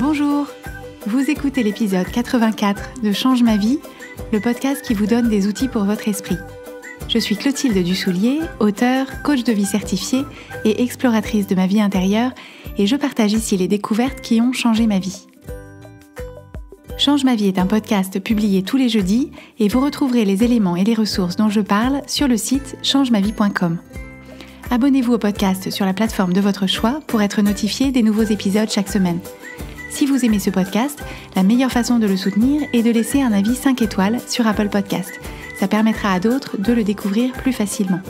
Bonjour, vous écoutez l'épisode 84 de Change ma vie, le podcast qui vous donne des outils pour votre esprit. Je suis Clotilde Dussoulier, auteure, coach de vie certifiée et exploratrice de ma vie intérieure, et je partage ici les découvertes qui ont changé ma vie. Change ma vie est un podcast publié tous les jeudis et vous retrouverez les éléments et les ressources dont je parle sur le site changemavie.com. Abonnez-vous au podcast sur la plateforme de votre choix pour être notifié des nouveaux épisodes chaque semaine. Si vous aimez ce podcast, la meilleure façon de le soutenir est de laisser un avis 5 étoiles sur Apple Podcast. Ça permettra à d'autres de le découvrir plus facilement.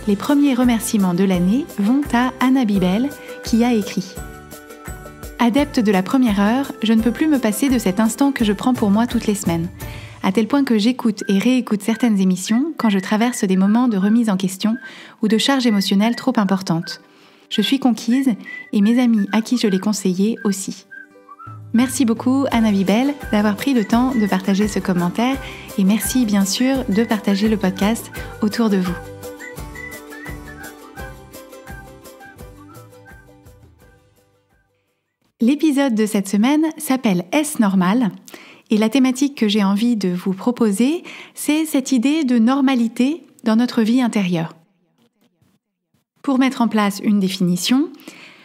Les premiers remerciements de l'année vont à Anna Bibel qui a écrit « Adepte de la première heure, je ne peux plus me passer de cet instant que je prends pour moi toutes les semaines, à tel point que j'écoute et réécoute certaines émissions quand je traverse des moments de remise en question ou de charge émotionnelle trop importante. Je suis conquise et mes amis à qui je l'ai conseillé aussi. » Merci beaucoup Anna Bibel d'avoir pris le temps de partager ce commentaire et merci bien sûr de partager le podcast autour de vous. L'épisode de cette semaine s'appelle « Est-ce normal ?» et la thématique que j'ai envie de vous proposer, c'est cette idée de normalité dans notre vie intérieure. Pour mettre en place une définition,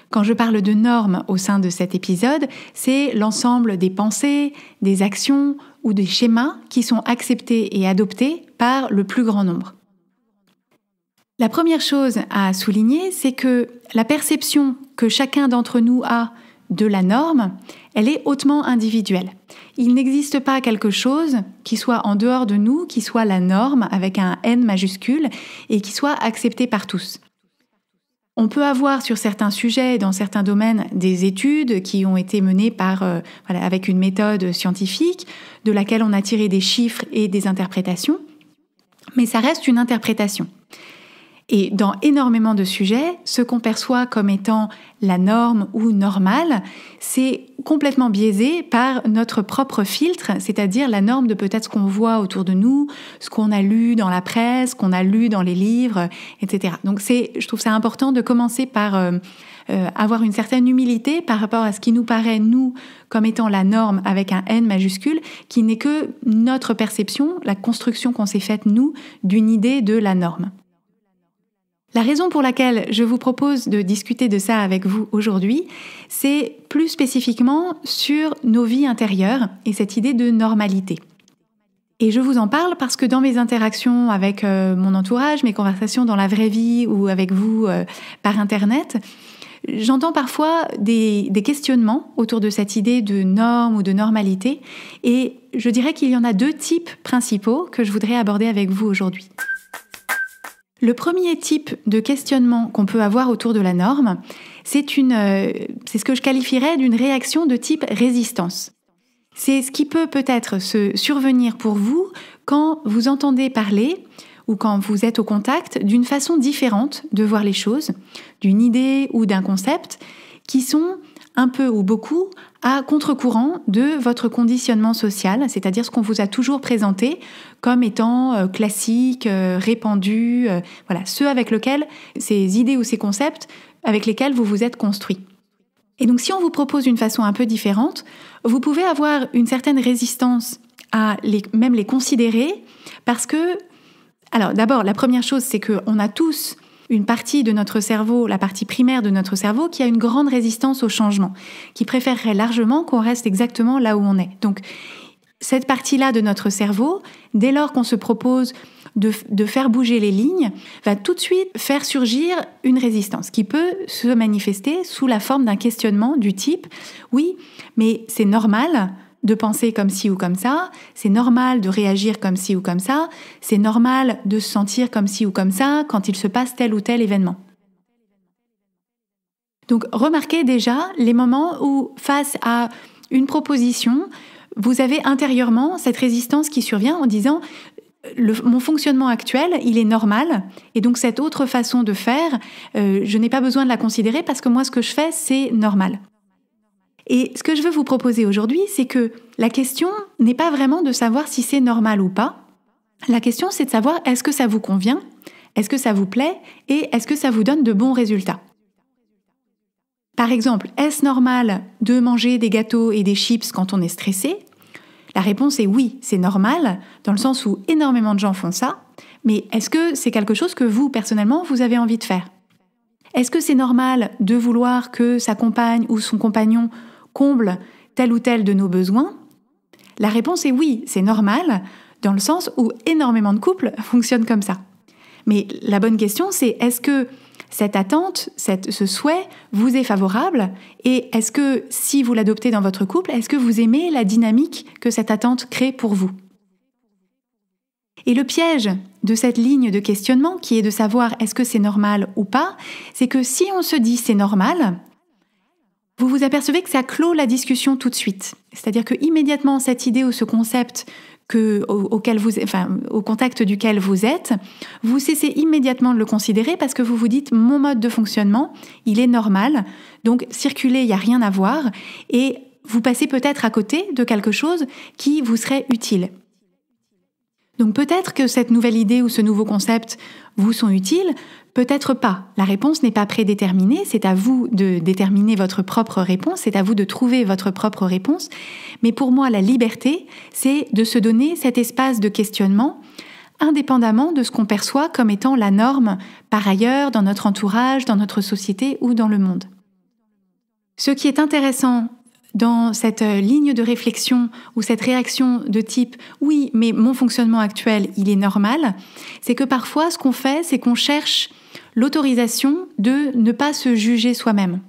quand je parle de normes au sein de cet épisode, c'est l'ensemble des pensées, des actions ou des schémas qui sont acceptés et adoptés par le plus grand nombre. La première chose à souligner, c'est que la perception que chacun d'entre nous a de la norme, elle est hautement individuelle. Il n'existe pas quelque chose qui soit en dehors de nous, qui soit la norme avec un N majuscule et qui soit accepté par tous. On peut avoir sur certains sujets, dans certains domaines, des études qui ont été menées avec une méthode scientifique, de laquelle on a tiré des chiffres et des interprétations, mais ça reste une interprétation. Et dans énormément de sujets, ce qu'on perçoit comme étant la norme ou normale, c'est complètement biaisé par notre propre filtre, c'est-à-dire la norme de peut-être ce qu'on voit autour de nous, ce qu'on a lu dans la presse, ce qu'on a lu dans les livres, etc. Donc je trouve ça important de commencer par avoir une certaine humilité par rapport à ce qui nous paraît, nous, comme étant la norme avec un N majuscule, qui n'est que notre perception, la construction qu'on s'est faite, nous, d'une idée de la norme. La raison pour laquelle je vous propose de discuter de ça avec vous aujourd'hui, c'est plus spécifiquement sur nos vies intérieures et cette idée de normalité. Et je vous en parle parce que dans mes interactions avec mon entourage, mes conversations dans la vraie vie ou avec vous par Internet, j'entends parfois des questionnements autour de cette idée de norme ou de normalité et je dirais qu'il y en a 2 types principaux que je voudrais aborder avec vous aujourd'hui. Le premier type de questionnement qu'on peut avoir autour de la norme, c'est ce que je qualifierais d'une réaction de type résistance. C'est ce qui peut-être se survenir pour vous quand vous entendez parler ou quand vous êtes au contact d'une façon différente de voir les choses, d'une idée ou d'un concept qui sont un peu ou beaucoup à contre-courant de votre conditionnement social, c'est-à-dire ce qu'on vous a toujours présenté comme étant classique, répandu, ceux avec lesquels, ces idées ou ces concepts avec lesquels vous vous êtes construit. Et donc si on vous propose une façon un peu différente, vous pouvez avoir une certaine résistance à même les considérer parce que, alors d'abord, la première chose, c'est qu'on a tous une partie de notre cerveau, la partie primaire de notre cerveau, qui a une grande résistance au changement, qui préférerait largement qu'on reste exactement là où on est. Donc, cette partie-là de notre cerveau, dès lors qu'on se propose de faire bouger les lignes, va tout de suite faire surgir une résistance qui peut se manifester sous la forme d'un questionnement du type « Oui, mais c'est normal », de penser comme ci ou comme ça, c'est normal de réagir comme ci ou comme ça, c'est normal de se sentir comme ci ou comme ça quand il se passe tel ou tel événement. Donc remarquez déjà les moments où, face à une proposition, vous avez intérieurement cette résistance qui survient en disant mon fonctionnement actuel, il est normal, et donc cette autre façon de faire, je n'ai pas besoin de la considérer parce que moi ce que je fais, c'est normal. Et ce que je veux vous proposer aujourd'hui, c'est que la question n'est pas vraiment de savoir si c'est normal ou pas. La question, c'est de savoir est-ce que ça vous convient, est-ce que ça vous plaît et est-ce que ça vous donne de bons résultats. Par exemple, est-ce normal de manger des gâteaux et des chips quand on est stressé ? La réponse est oui, c'est normal, dans le sens où énormément de gens font ça, mais est-ce que c'est quelque chose que vous, personnellement, vous avez envie de faire ? Est-ce que c'est normal de vouloir que sa compagne ou son compagnon comble tel ou tel de nos besoins ? La réponse est oui, c'est normal, dans le sens où énormément de couples fonctionnent comme ça. Mais la bonne question, c'est est-ce que cette attente, ce souhait vous est favorable ? Et est-ce que, si vous l'adoptez dans votre couple, est-ce que vous aimez la dynamique que cette attente crée pour vous ? Et le piège de cette ligne de questionnement, qui est de savoir est-ce que c'est normal ou pas, c'est que si on se dit c'est normal, vous vous apercevez que ça clôt la discussion tout de suite. C'est-à-dire que immédiatement cette idée ou ce concept au contact duquel vous êtes, vous cessez immédiatement de le considérer parce que vous vous dites mon mode de fonctionnement, il est normal, donc circuler, il n'y a rien à voir, et vous passez peut-être à côté de quelque chose qui vous serait utile. Donc peut-être que cette nouvelle idée ou ce nouveau concept vous sont utiles, peut-être pas. La réponse n'est pas prédéterminée, c'est à vous de déterminer votre propre réponse, c'est à vous de trouver votre propre réponse. Mais pour moi, la liberté, c'est de se donner cet espace de questionnement indépendamment de ce qu'on perçoit comme étant la norme par ailleurs, dans notre entourage, dans notre société ou dans le monde. Ce qui est intéressant dans cette ligne de réflexion ou cette réaction de type « oui, mais mon fonctionnement actuel, il est normal », c'est que parfois, ce qu'on fait, c'est qu'on cherche l'autorisation de ne pas se juger soi-même.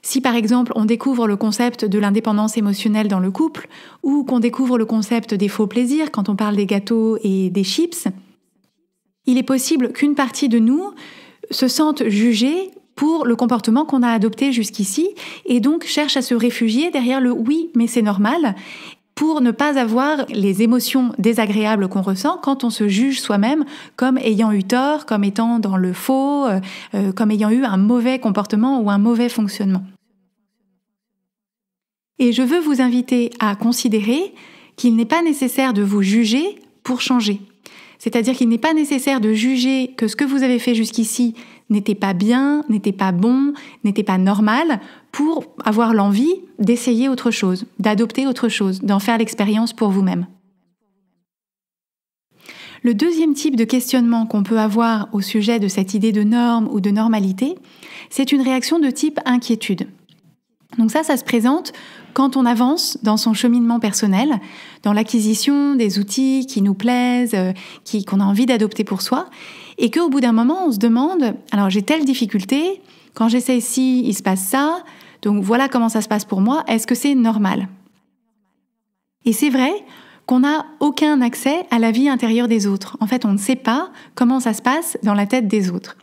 Si par exemple, on découvre le concept de l'indépendance émotionnelle dans le couple ou qu'on découvre le concept des faux plaisirs quand on parle des gâteaux et des chips, il est possible qu'une partie de nous se sente jugée pour le comportement qu'on a adopté jusqu'ici et donc cherche à se réfugier derrière le « oui, mais c'est normal » pour ne pas avoir les émotions désagréables qu'on ressent quand on se juge soi-même comme ayant eu tort, comme étant dans le faux, comme ayant eu un mauvais comportement ou un mauvais fonctionnement. Et je veux vous inviter à considérer qu'il n'est pas nécessaire de vous juger pour changer. C'est-à-dire qu'il n'est pas nécessaire de juger que ce que vous avez fait jusqu'ici n'était pas bien, n'était pas bon, n'était pas normal pour avoir l'envie d'essayer autre chose, d'adopter autre chose, d'en faire l'expérience pour vous-même. Le deuxième type de questionnement qu'on peut avoir au sujet de cette idée de norme ou de normalité, c'est une réaction de type inquiétude. Donc ça se présente quand on avance dans son cheminement personnel, dans l'acquisition des outils qui nous plaisent, qu'on a envie d'adopter pour soi, et qu'au bout d'un moment, on se demande « alors j'ai telle difficulté, quand j'essaie ci, il se passe ça, donc voilà comment ça se passe pour moi, est-ce que c'est normal ?» Et c'est vrai qu'on n'a aucun accès à la vie intérieure des autres. En fait, on ne sait pas comment ça se passe dans la tête des autres.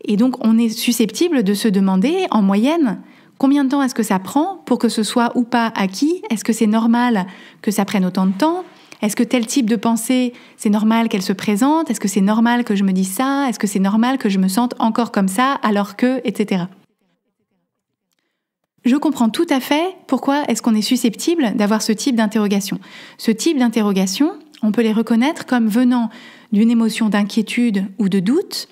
Et donc, on est susceptible de se demander, en moyenne, combien de temps est-ce que ça prend pour que ce soit ou pas acquis ? Est-ce que c'est normal que ça prenne autant de temps ? Est-ce que tel type de pensée, c'est normal qu'elle se présente ? Est-ce que c'est normal que je me dise ça ? Est-ce que c'est normal que je me sente encore comme ça alors que, etc. Je comprends tout à fait pourquoi est-ce qu'on est susceptible d'avoir ce type d'interrogation. Ce type d'interrogation, on peut les reconnaître comme venant d'une émotion d'inquiétude ou de doute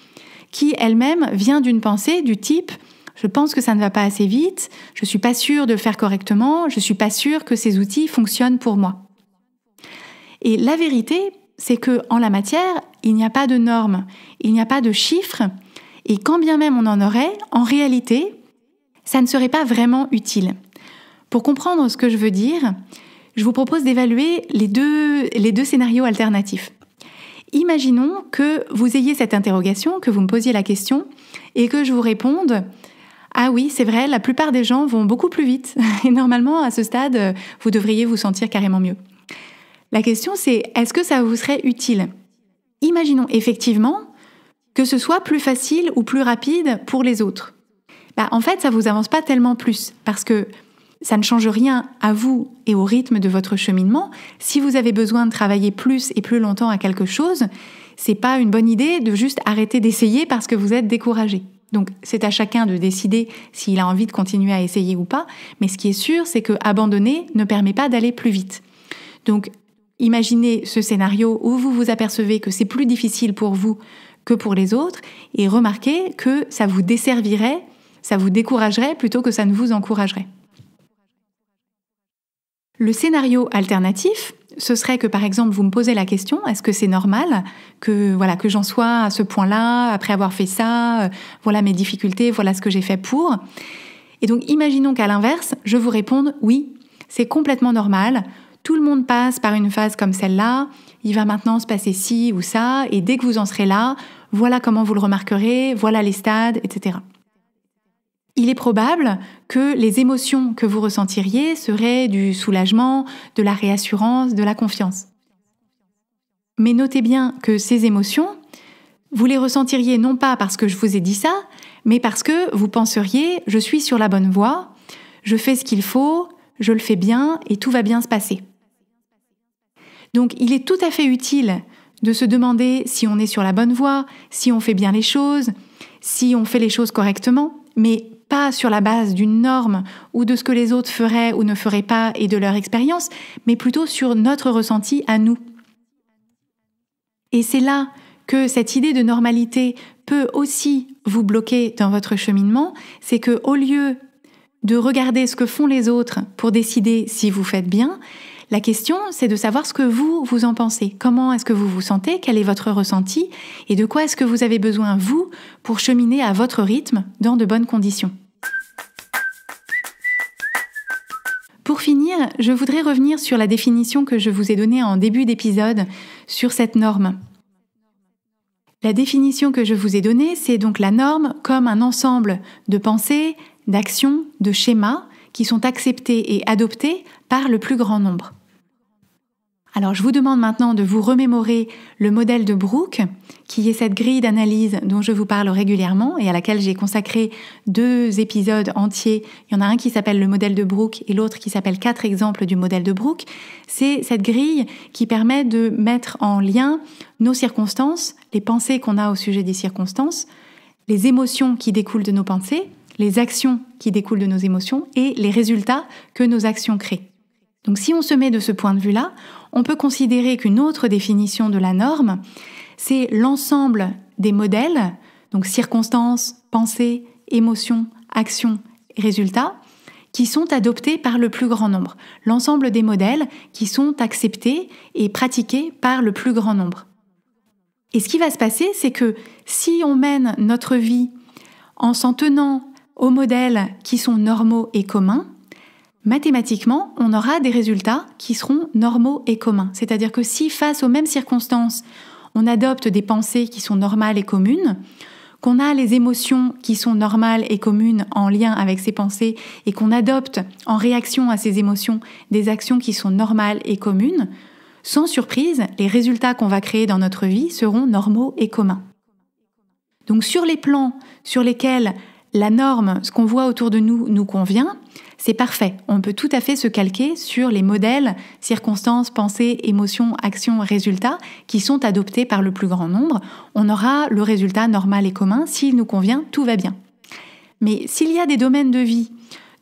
qui elle-même vient d'une pensée du type « je pense que ça ne va pas assez vite, je ne suis pas sûre de le faire correctement, je ne suis pas sûre que ces outils fonctionnent pour moi ». Et la vérité, c'est qu'en la matière, il n'y a pas de normes, il n'y a pas de chiffres, et quand bien même on en aurait, en réalité, ça ne serait pas vraiment utile. Pour comprendre ce que je veux dire, je vous propose d'évaluer les deux scénarios alternatifs. Imaginons que vous ayez cette interrogation, que vous me posiez la question, et que je vous réponde « Ah oui, c'est vrai, la plupart des gens vont beaucoup plus vite, et normalement, à ce stade, vous devriez vous sentir carrément mieux. » La question, c'est est-ce que ça vous serait utile ? Imaginons effectivement que ce soit plus facile ou plus rapide pour les autres. En fait, ça ne vous avance pas tellement plus, parce que ça ne change rien à vous et au rythme de votre cheminement. Si vous avez besoin de travailler plus et plus longtemps à quelque chose, c'est pas une bonne idée de juste arrêter d'essayer parce que vous êtes découragé. Donc, c'est à chacun de décider s'il a envie de continuer à essayer ou pas. Mais ce qui est sûr, c'est que abandonner ne permet pas d'aller plus vite. Donc, imaginez ce scénario où vous vous apercevez que c'est plus difficile pour vous que pour les autres et remarquez que ça vous desservirait Ça vous découragerait plutôt que ça ne vous encouragerait. Le scénario alternatif, ce serait que par exemple vous me posez la question, est-ce que c'est normal que j'en sois à ce point-là, après avoir fait ça, voilà mes difficultés, voilà ce que j'ai fait pour. Et donc imaginons qu'à l'inverse, je vous réponde oui, c'est complètement normal, tout le monde passe par une phase comme celle-là, il va maintenant se passer ci ou ça, et dès que vous en serez là, voilà comment vous le remarquerez, voilà les stades, etc. Il est probable que les émotions que vous ressentiriez seraient du soulagement, de la réassurance, de la confiance. Mais notez bien que ces émotions, vous les ressentiriez non pas parce que je vous ai dit ça, mais parce que vous penseriez « je suis sur la bonne voie, je fais ce qu'il faut, je le fais bien et tout va bien se passer ». Donc il est tout à fait utile de se demander si on est sur la bonne voie, si on fait bien les choses, si on fait les choses correctement, mais pas sur la base d'une norme ou de ce que les autres feraient ou ne feraient pas et de leur expérience, mais plutôt sur notre ressenti à nous. Et c'est là que cette idée de normalité peut aussi vous bloquer dans votre cheminement, c'est que au lieu de regarder ce que font les autres pour décider si vous faites bien, la question, c'est de savoir ce que vous en pensez. Comment est-ce que vous vous sentez? Quel est votre ressenti? Et de quoi est-ce que vous avez besoin, vous, pour cheminer à votre rythme dans de bonnes conditions? Pour finir, je voudrais revenir sur la définition que je vous ai donnée en début d'épisode sur cette norme. La définition que je vous ai donnée, c'est donc la norme comme un ensemble de pensées, d'actions, de schémas qui sont acceptés et adoptés par le plus grand nombre. Alors je vous demande maintenant de vous remémorer le modèle de Brooke, qui est cette grille d'analyse dont je vous parle régulièrement et à laquelle j'ai consacré 2 épisodes entiers. Il y en a un qui s'appelle le modèle de Brooke et l'autre qui s'appelle 4 exemples du modèle de Brooke. C'est cette grille qui permet de mettre en lien nos circonstances, les pensées qu'on a au sujet des circonstances, les émotions qui découlent de nos pensées, les actions qui découlent de nos émotions et les résultats que nos actions créent. Donc si on se met de ce point de vue-là, on peut considérer qu'une autre définition de la norme, c'est l'ensemble des modèles, donc circonstances, pensées, émotions, actions, résultats, qui sont adoptés par le plus grand nombre. L'ensemble des modèles qui sont acceptés et pratiqués par le plus grand nombre. Et ce qui va se passer, c'est que si on mène notre vie en s'en tenant aux modèles qui sont normaux et communs, mathématiquement, on aura des résultats qui seront normaux et communs. C'est-à-dire que si, face aux mêmes circonstances, on adopte des pensées qui sont normales et communes, qu'on a les émotions qui sont normales et communes en lien avec ces pensées et qu'on adopte en réaction à ces émotions des actions qui sont normales et communes, sans surprise, les résultats qu'on va créer dans notre vie seront normaux et communs. Donc sur les plans sur lesquels la norme, ce qu'on voit autour de nous, nous convient, c'est parfait. On peut tout à fait se calquer sur les modèles, circonstances, pensées, émotions, actions, résultats qui sont adoptés par le plus grand nombre. On aura le résultat normal et commun. S'il nous convient, tout va bien. Mais s'il y a des domaines de vie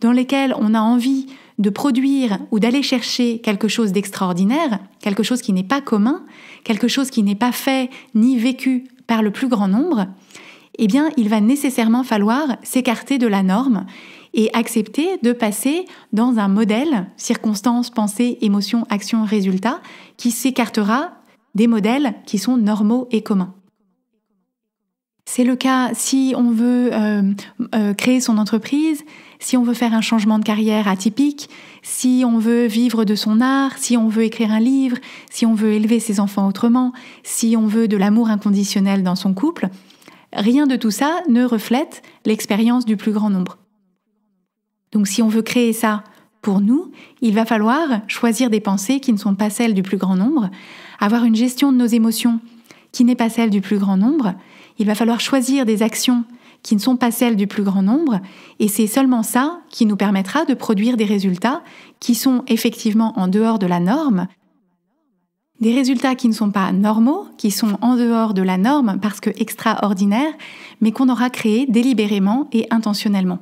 dans lesquels on a envie de produire ou d'aller chercher quelque chose d'extraordinaire, quelque chose qui n'est pas commun, quelque chose qui n'est pas fait ni vécu par le plus grand nombre, eh bien, il va nécessairement falloir s'écarter de la norme et accepter de passer dans un modèle, circonstances, pensées, émotions, actions, résultats, qui s'écartera des modèles qui sont normaux et communs. C'est le cas si on veut créer son entreprise, si on veut faire un changement de carrière atypique, si on veut vivre de son art, si on veut écrire un livre, si on veut élever ses enfants autrement, si on veut de l'amour inconditionnel dans son couple. Rien de tout ça ne reflète l'expérience du plus grand nombre. Donc si on veut créer ça pour nous, il va falloir choisir des pensées qui ne sont pas celles du plus grand nombre, avoir une gestion de nos émotions qui n'est pas celle du plus grand nombre, il va falloir choisir des actions qui ne sont pas celles du plus grand nombre, et c'est seulement ça qui nous permettra de produire des résultats qui sont effectivement en dehors de la norme, des résultats qui ne sont pas normaux, qui sont en dehors de la norme parce que extraordinaires, mais qu'on aura créés délibérément et intentionnellement.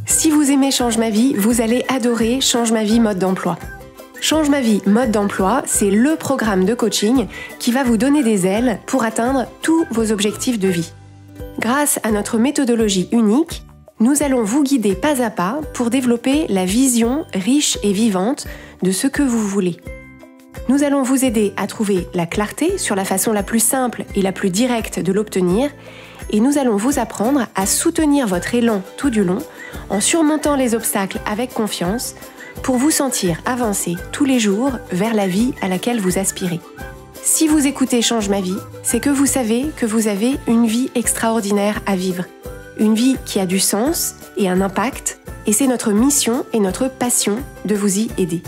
Si vous aimez Change ma vie, vous allez adorer Change ma vie mode d'emploi. Change ma vie mode d'emploi, c'est le programme de coaching qui va vous donner des ailes pour atteindre tous vos objectifs de vie. Grâce à notre méthodologie unique, nous allons vous guider pas à pas pour développer la vision riche et vivante de ce que vous voulez. Nous allons vous aider à trouver la clarté sur la façon la plus simple et la plus directe de l'obtenir, et nous allons vous apprendre à soutenir votre élan tout du long en surmontant les obstacles avec confiance pour vous sentir avancer tous les jours vers la vie à laquelle vous aspirez. Si vous écoutez Change ma vie, c'est que vous savez que vous avez une vie extraordinaire à vivre. Une vie qui a du sens et un impact, et c'est notre mission et notre passion de vous y aider.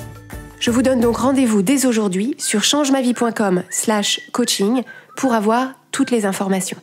Je vous donne donc rendez-vous dès aujourd'hui sur changemavie.com/coaching pour avoir toutes les informations.